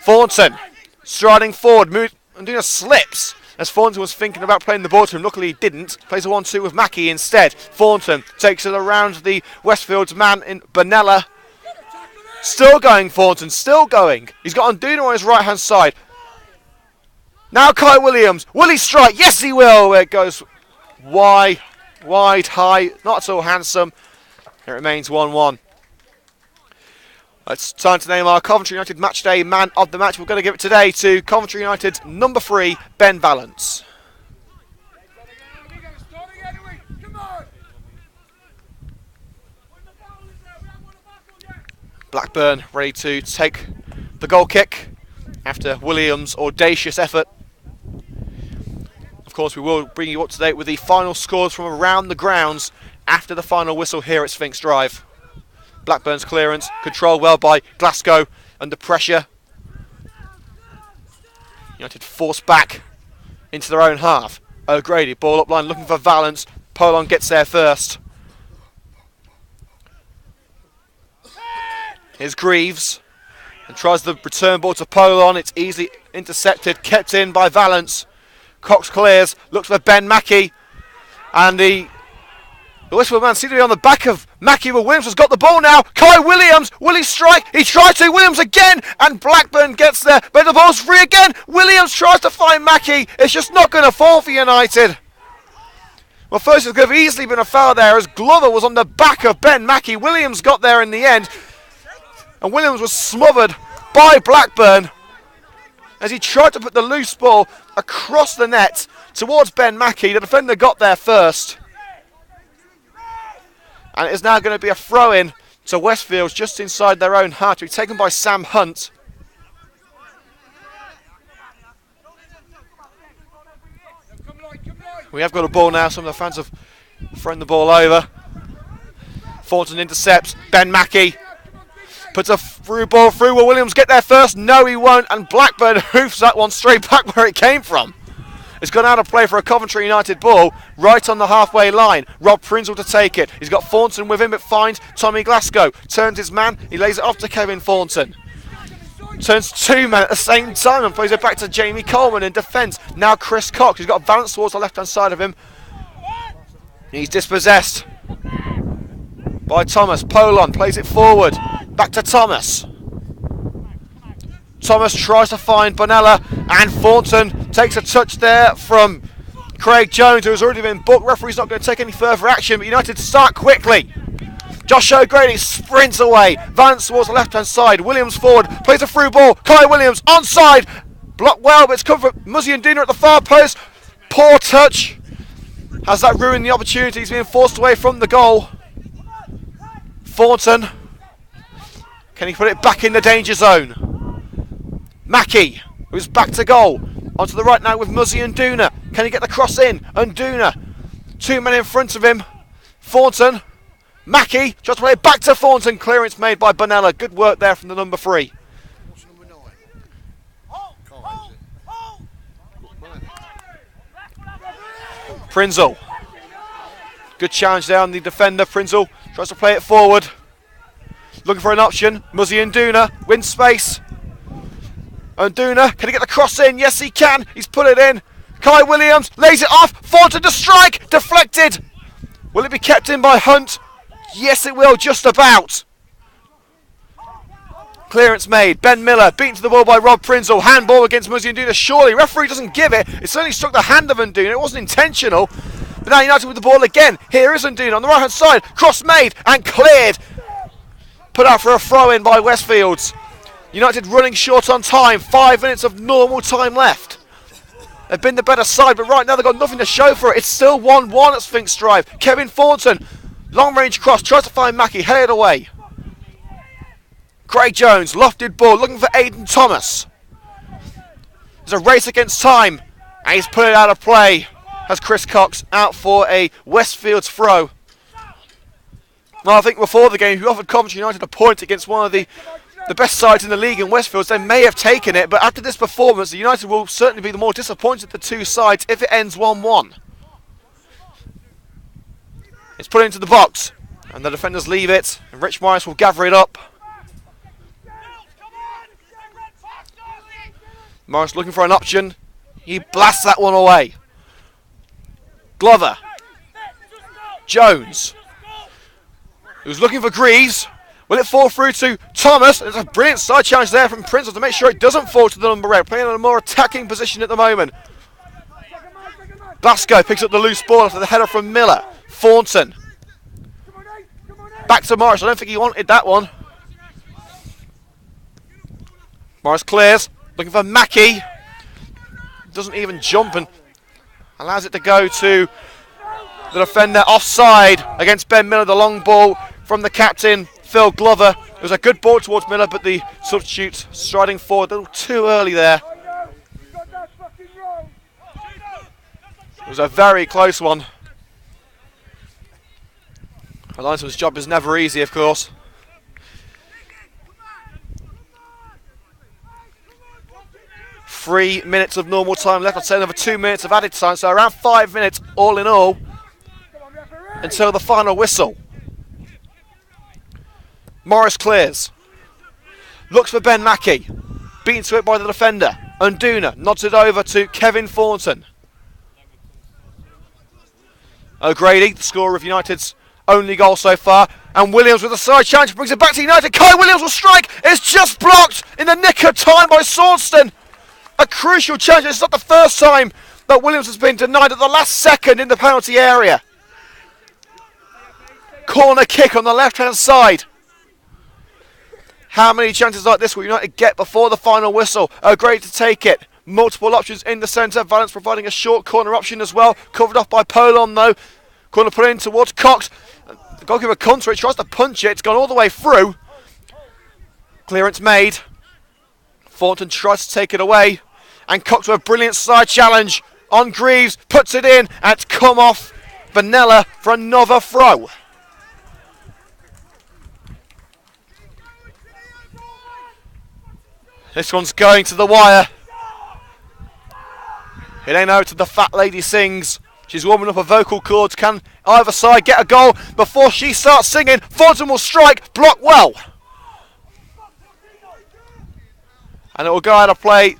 Thornton. Striding forward, Duna slips as Thornton was thinking about playing the ball to him. Luckily he didn't. Plays a 1-2 with Mackie instead. Thornton takes it around the Westfields man in Bonella. Still going, Thornton, still going. He's got Duna on his right hand side. Now Kai Williams. Will he strike? Yes he will. It goes wide, high, not at all handsome. It remains 1-1. It's time to name our Coventry United Matchday Man of the Match. We're going to give it today to Coventry United's number 3, Ben Valance. Blackburn ready to take the goal kick after Williams' audacious effort. Of course, we will bring you up to date with the final scores from around the grounds after the final whistle here at Sphinx Drive. Blackburn's clearance, controlled well by Glasgow, under pressure. United forced back into their own half. O'Grady, ball up line, looking for Valance. Polon gets there first. Here's Greaves, and tries the return ball to Polon. It's easily intercepted, kept in by Valance. Cox clears, looks for Ben Mackie, and the Westfield man seems to be on the back of Mackie, but Williams has got the ball now. Kai Williams, will he strike? He tried to. Williams again, and Blackburn gets there, but the ball's free again. Williams tries to find Mackie. It's just not going to fall for United. Well, first it could have easily been a foul there as Glover was on the back of Ben Mackie. Williams got there in the end, and Williams was smothered by Blackburn as he tried to put the loose ball across the net towards Ben Mackie. The defender got there first. And it is now going to be a throw-in to Westfields just inside their own half, to be taken by Sam Hunt. We have got a ball now. Some of the fans have thrown the ball over. Thornton intercepts. Ben Mackey puts a through ball through. Will Williams get there first? No, he won't. And Blackburn hoofs that one straight back where it came from. It's gone out of play for a Coventry United ball right on the halfway line. Rob Prinzel to take it. He's got Thornton with him. It finds Tommy Glasgow. Turns his man. He lays it off to Kevin Thornton. Turns two men at the same time and plays it back to Jamie Coleman in defence. Now Chris Cox. He's got a balance towards the left-hand side of him. He's dispossessed by Thomas. Polon plays it forward. Back to Thomas. Thomas tries to find Bonella, and Thornton takes a touch there from Craig Jones, who has already been booked. Referee's not going to take any further action, but United start quickly. Josh O'Grady sprints away. Vance towards the left-hand side. Williams forward, plays a through ball. Kai Williams onside. Blocked well, but it's come from Muzzy and Duna at the far post. Poor touch. Has that ruined the opportunity? He's being forced away from the goal. Thornton. Can he put it back in the danger zone? Mackey, who's back to goal. Onto the right now with Muzzy and Duna. Can he get the cross in? And Duna. Two men in front of him. Thornton. Mackey tries to play it back to Thornton. Clearance made by Bonella. Good work there from the number 3. What's number 9? Prinzel. Good challenge there on the defender. Prinzel tries to play it forward. Looking for an option. Muzzy and Duna win space. And Duna, can he get the cross in? Yes, he can. He's put it in. Kai Williams lays it off. Thornton to strike. Deflected. Will it be kept in by Hunt? Yes, it will. Just about. Clearance made. Ben Miller beaten to the ball by Rob Prinzel. Handball against Muzzy and Duna. Surely, referee doesn't give it. It certainly struck the hand of Nduna. It wasn't intentional. But now United with the ball again. Here is Nduna on the right-hand side. Cross made and cleared. Put out for a throw-in by Westfields. United running short on time. 5 minutes of normal time left. They've been the better side, but right now they've got nothing to show for it. It's still 1-1 at Sphinx Drive. Kevin Thornton, long-range cross, tries to find Mackey, headed away. Craig Jones, lofted ball, looking for Aidan Thomas. There's a race against time, and he's put it out of play. Has Chris Cox out for a Westfields throw. Well, I think before the game, he offered Coventry United a point against one of the best sides in the league in Westfields. They may have taken it, but after this performance, the United will certainly be the more disappointed of the two sides if it ends 1-1. It's put into the box, and the defenders leave it, and Rich Morris will gather it up. Morris looking for an option. He blasts that one away. Glover. Jones. Who's looking for Greaves. Will it fall through to Thomas? There's a brilliant side challenge there from Prinzel to make sure it doesn't fall to the number 8. Playing in a more attacking position at the moment. Blasco picks up the loose ball after the header from Miller. Thornton. Back to Morris. I don't think he wanted that one. Morris clears. Looking for Mackey. Doesn't even jump and allows it to go to the defender offside against Ben Miller. The long ball from the captain, Phil Glover. It was a good ball towards Miller, but the substitute striding forward a little too early there. It was a very close one. Linesman's job is never easy, of course. Three minutes of normal time left. I'd say another 2 minutes of added time, so around 5 minutes all in all until the final whistle. Morris clears. Looks for Ben Mackey. Beaten to it by the defender. Nduna nods it over to Kevin Thornton. O'Grady, the scorer of United's only goal so far. And Williams with a side challenge brings it back to United. Kai Williams will strike. It's just blocked in the nick of time by Swordston. A crucial challenge. It's not the first time that Williams has been denied at the last second in the penalty area. Corner kick on the left-hand side. How many chances like this will United get before the final whistle? O'Grady to take it. Multiple options in the centre. Valence providing a short corner option as well. Covered off by Polon though. Corner put in towards Cox. The goalkeeper comes for it. Tries to punch it. It's gone all the way through. Clearance made. Thornton tries to take it away. And Cox with a brilliant side challenge on Greaves, puts it in, and it's come off Vanilla for another throw. This one's going to the wire. It ain't out to the fat lady sings. She's warming up her vocal cords. Can either side get a goal before she starts singing? Thornton will strike, block well. And it will go out of play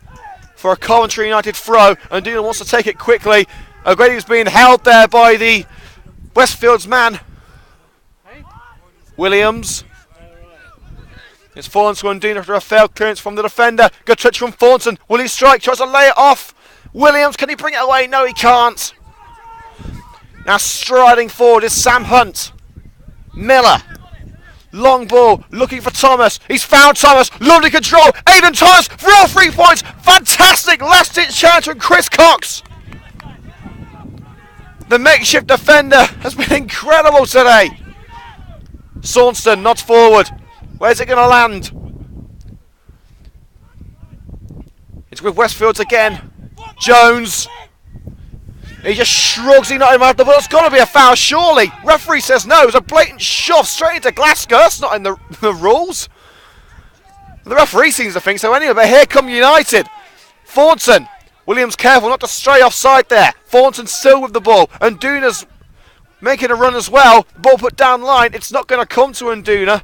for a Coventry United throw. And Duna wants to take it quickly. O'Grady's being held there by the Westfields man, Williams. It's fallen to Undina after a failed clearance from the defender. Good touch from Thornton. Will he strike? Tries to lay it off. Williams, can he bring it away? No, he can't. Now striding forward is Sam Hunt. Miller. Long ball, looking for Thomas. He's found Thomas. Lovely control. Aidan Thomas for all 3 points. Fantastic last-ditch chance from Chris Cox. The makeshift defender has been incredible today. Saunston nods forward. Where's it going to land? It's with Westfields again. Jones. He just shrugs. He not even out the ball. It's got to be a foul, surely. Referee says no. It's a blatant shove straight into Glasgow. That's not in the rules. The referee seems to think so anyway. But here come United. Thornton. Williams careful not to stray offside there. Thornton still with the ball. And Duna's making a run as well. The ball put down line. It's not going to come to Nduna.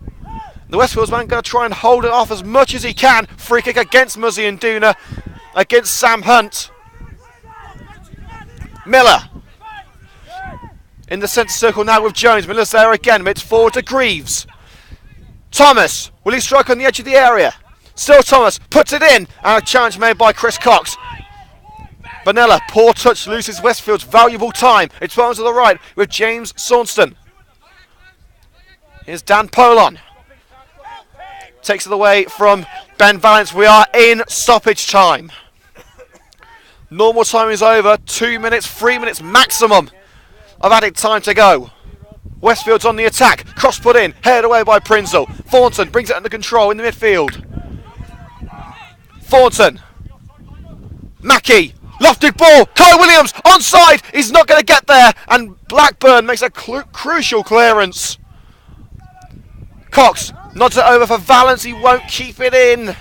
The Westfields man going to try and hold it off as much as he can. Free kick against Muzzy and Duna. Against Sam Hunt. Miller. In the centre circle now with Jones. Miller's there again. It's forward to Greaves. Thomas. Will he strike on the edge of the area? Still Thomas. Puts it in. And a challenge made by Chris Cox. Vanilla. Poor touch. Loses Westfield's valuable time. It's on to the right with James Saunston. Here's Dan Polon. Takes it away from Ben Valence. We are in stoppage time. Normal time is over. 2 minutes, 3 minutes maximum of added time to go. Westfield's on the attack. Cross put in. Headed away by Prinzel. Thornton brings it under control in the midfield. Thornton. Mackey. Lofted ball. Kyle Williams onside. He's not going to get there. And Blackburn makes a crucial clearance. Cox nods it over for Valence. He won't keep it in.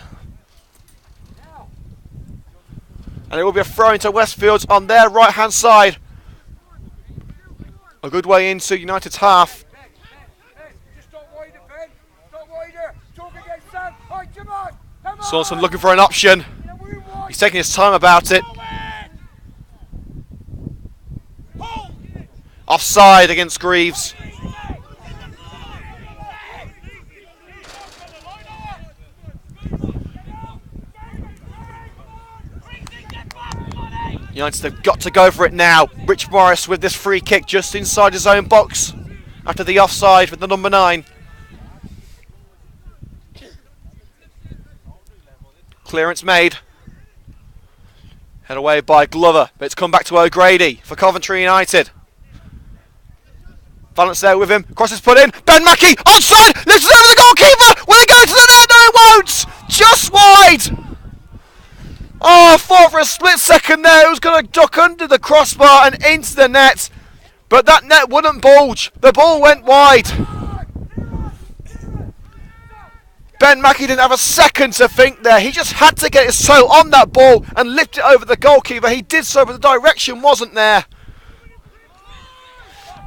And it will be a throw into Westfields on their right hand side. A good way into United's half. Saunson looking for an option. He's taking his time about it. Offside against Greaves. United have got to go for it now. Rich Morris with this free kick just inside his own box after the offside with the number 9. Clearance made. Head away by Glover, but it's come back to O'Grady for Coventry United. Valence there with him. Cross is put in. Ben Mackey onside. Lifts it over the goalkeeper. Will it go to the net? No, it won't. Just wide. Oh, I thought for a split second there it was going to duck under the crossbar and into the net. But that net wouldn't bulge. The ball went wide. Ben Mackey didn't have a second to think there. He just had to get his toe on that ball and lift it over the goalkeeper. He did so, but the direction wasn't there.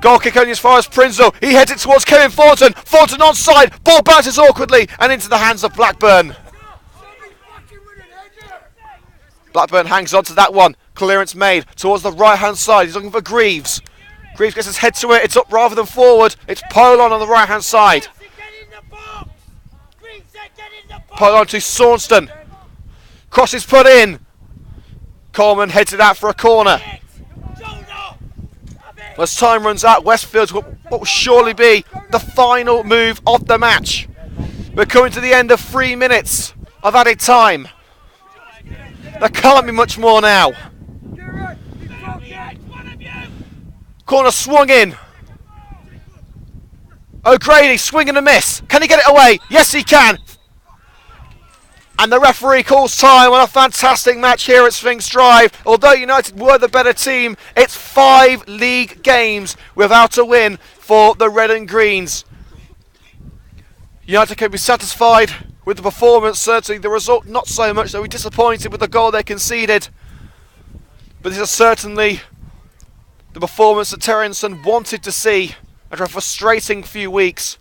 Goal kick only as far as Prinzel. He heads it towards Kevin Thornton. Thornton onside. Ball bounces awkwardly and into the hands of Blackburn. Blackburn hangs on to that one. Clearance made towards the right hand side. He's looking for Greaves. Greaves gets his head to it. It's up rather than forward. It's Polon on the right hand side. Polon to Saunston. Cross is put in. Coleman heads it out for a corner. As time runs out, Westfields what will surely be the final move of the match. We're coming to the end of 3 minutes of added time. There can't be much more now. Corner swung in. O'Grady swing and a miss. Can he get it away? Yes, he can. And the referee calls time on a fantastic match here at Sphinx Drive. Although United were the better team, it's 5 league games without a win for the Red and Greens. United can be satisfied with the performance, certainly the result not so much. They'll be disappointed with the goal they conceded. But this is certainly the performance that Terry Henderson wanted to see after a frustrating few weeks.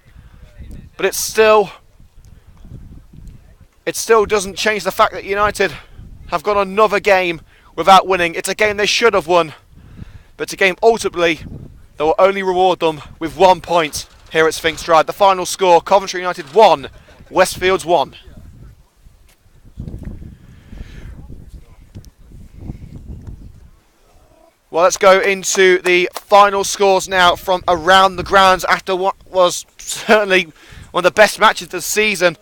But it still doesn't change the fact that United have got another game without winning. It's a game they should have won, but it's a game ultimately that will only reward them with 1 point here at Sphinx Drive. The final score, Coventry United 1, Westfields 1. Well, let's go into the final scores now from around the grounds after what was certainly one of the best matches of the season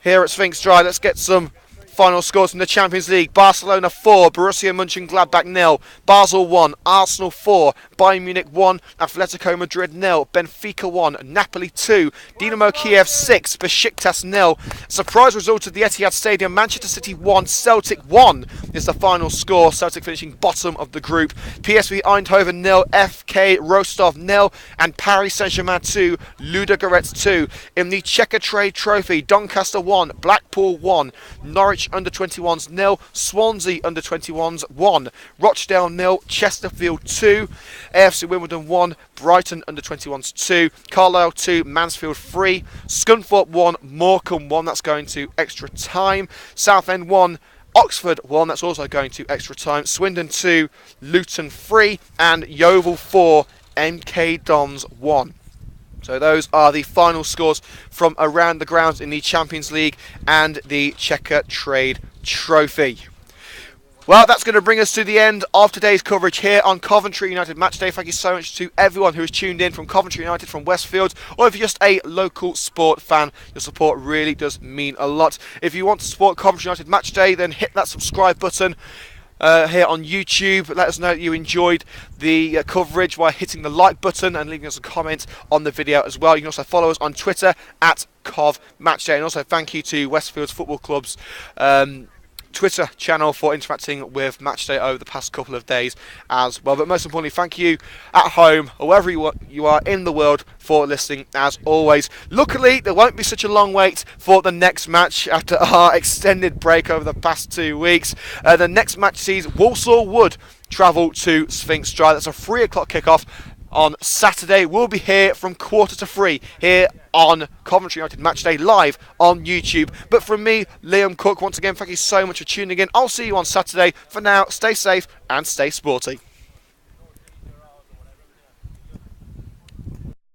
here at Sphinx Drive. Let's get some final scores from the Champions League. Barcelona 4, Borussia Mönchengladbach 0, Basel 1, Arsenal 4, Bayern Munich 1, Atletico Madrid 0, Benfica 1, Napoli 2, Dinamo Kiev 6, Besiktas 0. Surprise result at the Etihad Stadium, Manchester City 1, Celtic 1 is the final score. Celtic finishing bottom of the group. PSV Eindhoven 0, FK Rostov 0, and Paris Saint-Germain 2, Ludogorets 2. In the Checker Trade Trophy, Doncaster 1, Blackpool 1, Norwich under-21s 0, Swansea under-21s 1, Rochdale 0, Chesterfield 2, AFC Wimbledon 1, Brighton under-21s 2, Carlisle 2, Mansfield 3, Scunthorpe 1, Morecambe 1, that's going to extra time, Southend 1, Oxford 1, that's also going to extra time, Swindon 2, Luton 3, and Yeovil 4, MK Dons 1. So those are the final scores from around the grounds in the Champions League and the Checker Trade Trophy. Well, that's going to bring us to the end of today's coverage here on Coventry United Matchday. Thank you so much to everyone who has tuned in from Coventry United, from Westfields, or if you're just a local sport fan, your support really does mean a lot. If you want to support Coventry United Matchday, then hit that subscribe button here on YouTube. Let us know that you enjoyed the coverage by hitting the like button and leaving us a comment on the video as well. You can also follow us on Twitter at CovMatchday, and also thank you to Westfields Football Club's Twitter channel for interacting with Matchday over the past couple of days as well. But most importantly, thank you at home or wherever you are in the world for listening as always. Luckily, there won't be such a long wait for the next match after our extended break over the past 2 weeks. The next match sees Walsall Wood travel to Sphinx Drive. That's a 3 o'clock kickoff on Saturday. We'll be here from 2:45 here on Coventry United Matchday live on YouTube. But from me, Liam Cook, once again, thank you so much for tuning in. I'll see you on Saturday. For now, stay safe and stay sporty.